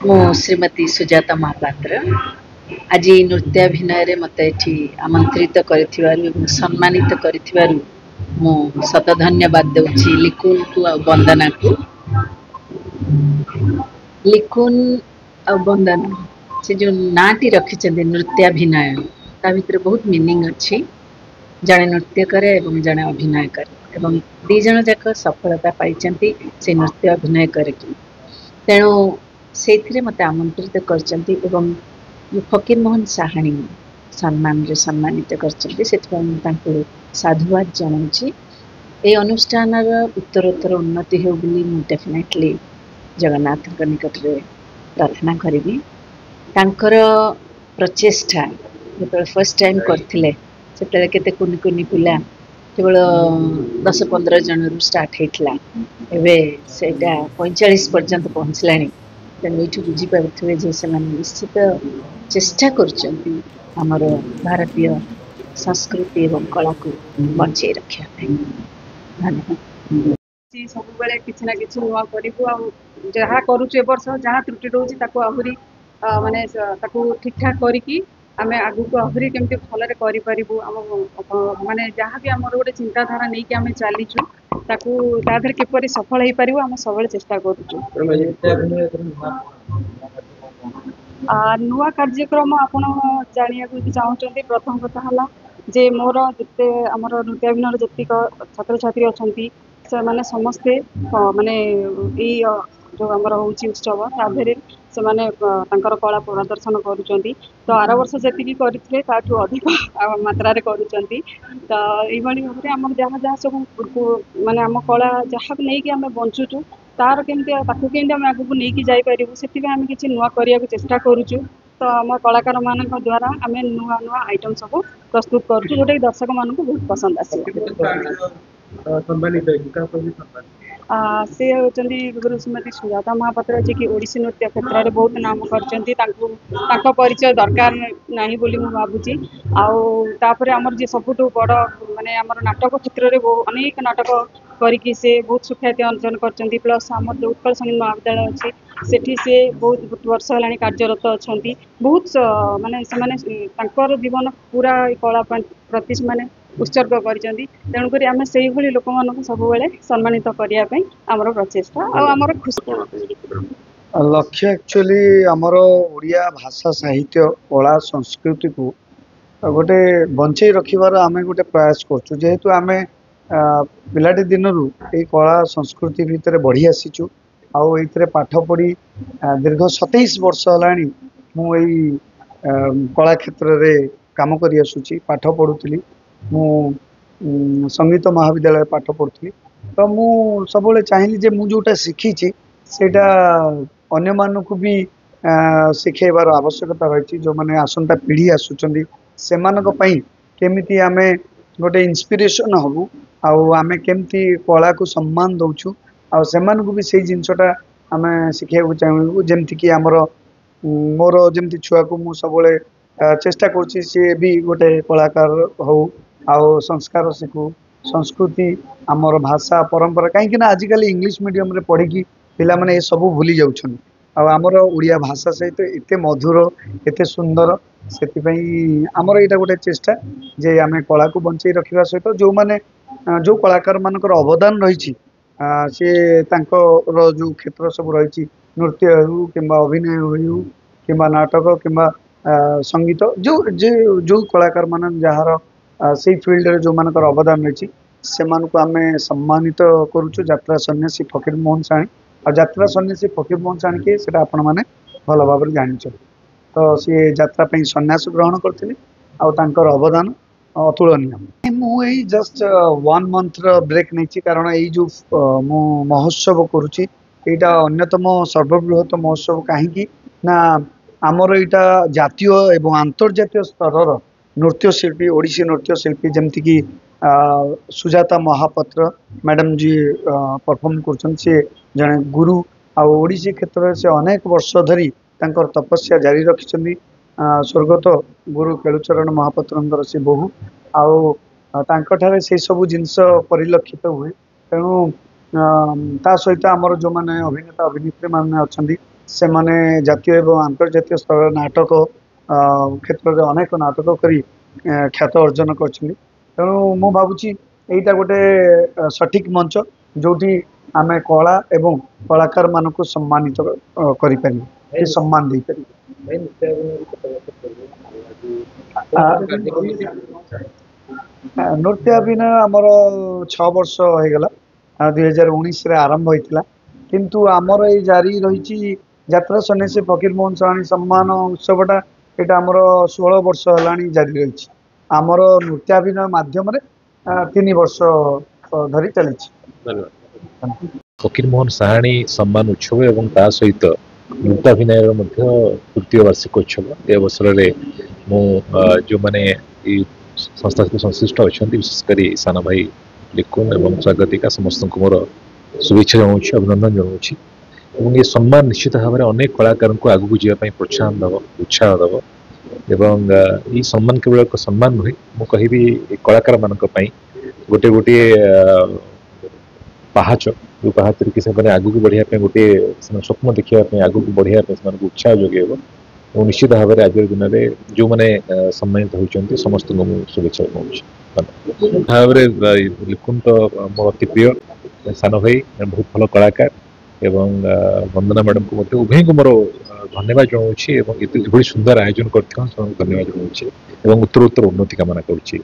मु श्रीमती सुजाता महापात्र आज नृत्याभिनय मत ये आमंत्रित सम्मानित मु शत धन्यवाद दूची लिकुन को आ वंदना को। लिकुन आ वंदना से जो नाटी रखी नृत्याभिनय ता भीतर बहुत मीनिंग अच्छी। जड़े नृत्य करे एवं जड़े अभिनय करे एवं दी जन जाक सफलता पाई से नृत्य अभिनय करके। तेणु से मत आमंत्रित करचंती एवं फकीर मोहन साहानी सम्मान रे सम्मानित करचंती से साधुवाद जनाऊँगी। ए अनुष्ठान उत्तरोत्तर उन्नति हो बोली मु डेफिनेटली जगन्नाथ निकट रे प्रार्थना करी। तांकर प्रचेष्टा जो फर्स्ट टाइम करथिले से केते कुनि कुनि पिला केवल 10-15 जन रु स्टार्ट होता एवं से 45 पर्यंत पहुँचलानी। तेणु ये बुझीपे जे से निश्चित चेष्टा करमर भारतीय संस्कृति एवं कला को बचे रखा। धन्यवाद। सब किसी ना कि नुआ करूँ जहाँ करुँ ए वर्ष जहाँ त्रुटि रोचे आहरी माने ठीक ठाक करी आम आगू को आहरी केमती भलरे करूँ आम माने जहाँ भी आम गोटे चिंताधारा नहीं कि आम चलीचु ताधर किपर सफल हो पार आम सब चेष्टा करुँ। नुआ कार्यक्रम आपड़ जाना चाहते प्रथम कथा है जे मोर जिते आमर नृत्याभिनय जी छात्र छात्री अच्छा से मैंने समस्ते माने जो आमर हूँ उत्सव ताधे से मैंने कला प्रदर्शन करुँच। तो आर वर्ष जी करते अधिक मात्रा करुँच। तो ये भाव में आम जहाँ जहाँ सब माने आम कला जहाँ भी नहीं कि आम बंचुचु तार केमती केमती आम आगे नहीं जापर से आम कि नुआ करने को चेष्टा करुचु। तो आम कलाकार मान द्वारा आम नुआ नुआ आइटम सब प्रस्तुत करुँ जोटा कि दर्शक मान बहुत पसंद सी होती गुरु श्रीमती सुजाता महापात्र जी की ओडिसी नृत्य क्षेत्र में बहुत नाम कर परिचय दरकार ना बोली भावुची। आपर आमर जी सबुठ बड़ माने आमर नाटक क्षेत्र में अनेक नाटक करके से बहुत सुख्याति अर्जन कर प्लस आम जो उत्कल संगीत महाविद्यालय अच्छी सेठी से बहुत वर्ष है कार्यरत अच्छा बहुत माने से जीवन पूरा कला प्रति माने उत्सर्ग करुक आम से लोक मान सब सम्मानित करने आमर प्रचेषा आमर खुशी लक्ष्य एक्चुअली आमर ओडिया भाषा साहित्य कला संस्कृति को गोटे बंचई रखार आम गोटे प्रयास करूँ जेहेतु आम पिलाटी दिन ये कला संस्कृति भितर बढ़ी आसीचु आईथे पाठ पढ़ी दीर्घ 27 वर्ष है मुझे कला क्षेत्र में काम कर आसूची पाठ पढ़ुली मु संगीत महाविद्यालय पाठ पढ़ुली। तो मु सब चाहिए जे मु जोटा शिखी सेटा अन्य मानक भी शिखेबार आवश्यकता रही जो मैंने आसंता पीढ़ी आसुचंदी से केमिति आमे गोटे इंस्पिरेशन हबु आमे केमती कला को सम्मान दउछु आ सेमान को भी सही जिनसटा आमे शिखिया चाहू जेमती कि आमर मोर जेमती छुआ को मु सब चेष्टा करुच्ची सी भी गोटे कलाकार हो संस्कार शिखु संस्कृति आमर भाषा परंपरा कहीं आजिकल इंग्लिश मीडियम रे पढ़ी पिला माने ये सब भूली जाउछन आमर उड़िया भाषा सहित एते मधुर एते सुंदर से आमर यहाँ गोटे चेष्टा जे आम कला को बंचई रखा सहित जो माने जो कलाकार मानकर अवदान रही सी जो क्षेत्र सब रही नृत्य हो कि अभिनय हो कि नाटक कि संगीत जो जो कलाकार मान जार से फील्ड रे जो मानकर अवदान रही से आम सम्मानित करुचु यात्रा सन्यासी फकीर मोहन साणी और यात्रा सन्यासी फकीर मोहन साणी के सेटा आपण माने भल भाव जानी। तो सी यात्रा सन्यास ग्रहण करते अवदान अतुलनीय। मुझे जस्ट 1 मंथ ब्रेक नहीं कारण यही जो मु महोत्सव करुच्ची यहाँ अन्यतम सर्वबृहत महोत्सव कहीं ना आमर यहाँ जातीय एवं आंतर्जातीय स्तर नृत्य शिल्पी ओडिसी नृत्य शिल्पी जमती कि सुजाता महापात्र मैडम जी परफॉर्म कर जड़े गुरु ओडिसी क्षेत्र से अनेक वर्ष धरी तपस्या जारी रखिंट स्वर्गत गुरु केलुचरण महापात्र से बहु आठारे से सब जिनस परिलक्षित हुए तेणु ता सहित आमर जो मैंने अभिनेता अभिनेत्री मैंने अच्छा से माने जातीय एवं अंतर्जातीय स्तर नाटक क्षेत्र में अनेक नाटक करी ख्यात अर्जन कर तेणु मु भावुची यहीटा गोटे सठिक मंच जोटी आमे कला एवं कलाकार मानक सम्मानित करें सम्मान दे नृत्य अभिनय आमर 6 वर्ष हो गला 2019 रे आरंभ होइतिला किंतु आमर ये जारी रही यात्रा सन्यासी फकीर मोहन सहानी सम्मान उत्सवटा ये आमर 16 वर्ष है जारी रही आमर नृत्याभिनय माध्यम 3 वर्ष धरी चली। फकीर मोहन साहानी सम्मान उत्सव एवं ता सहित नृत्याभिनय तृतीय वार्षिक उत्सव ए अवसर में जो मैंने संस्था सहित संश्लिष्ट अच्छा विशेषकर सान भाई लिकुन एवं स्वागतिका समस्त को मोर शुभेच्छा जनाऊँ अभिनंदन जनाऊँ ये सम्मान निश्चित भाव में अनेक कलाकार को आगू जावाई प्रोत्साहन दब उत्साह दब एवं ये सम्मान केवल एक सम्मान नुहे मु कहि कलाकार मान गोटे गोटे पाहाच जो पाहाच कि आगू बढ़िया गोटे स्वप्न देखा आगू बढ़िया उत्साह जोगेब और निश्चित भाव में आज दिन में जो मैंने सम्मानित होती समस्त को शुभेच्छा जनाऊँ भाव में लिखुन तो मोर अति प्रिय सान भाई बहुत भल कलाकार एवं वंदना मैडम को उभय को मोर धन्यवाद जनाऊँ एवं सुंदर आयोजन कर धन्यवाद जनाऊँ उत्तर उत्तर उन्नति कामना करुच्ची।